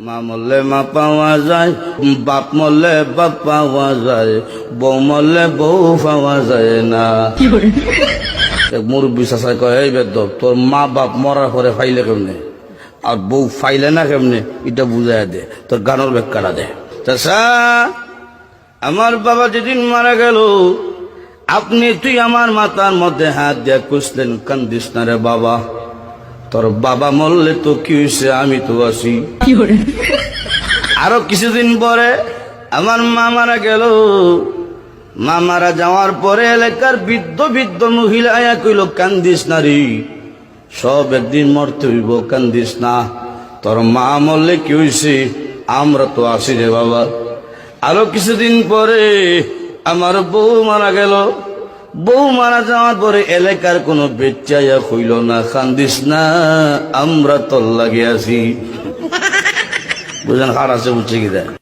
মা মরলে মা পাওয়া যায়, বাপ মরলে বাপ পাওয়া যায়, বউ মরলে বউ পাওয়া যায় না। এক মুরব্বী চাচাই কয়, এই বেদব, তোর মা বাপ মরার পরে ফাইলে কেমনে আর বউ ফাইলে না কেমনে, এটা বুঝাই দে, তোর গানের ব্যাখ্যাটা দে। চাচা, আমার বাবা যেদিন মারা গেল, তুই আমার মাথার মধ্যে হাত দিয়ে কুসলেন, কান্দিস না রে বাবা, তোর বাবা মরলে তো কি হয়েছে, আমি তো আছি। আরো কিছুদিন পরে আমার মা মারা গেল। মা মারা যাওয়ার পরে এলাকার বৃদ্ধ বৃদ্ধ মহিলা আয়া কইল, কান্দিস না রে, সব একদিন মরতে হইব, কান্দিস না, তোর মা মরলে কি হয়েছে, আমরা তো আছি রে বাবা। আরো কিছুদিন পরে আমার বউ মারা গেল। বউ মারা যাওয়ার পরে এলাকার কোনো বেচাইয়া হইল না, কান্দিস না, আমরা তোর লাগে আছি। বুঝলেন, হার আছে, বুঝছে কি দেয়।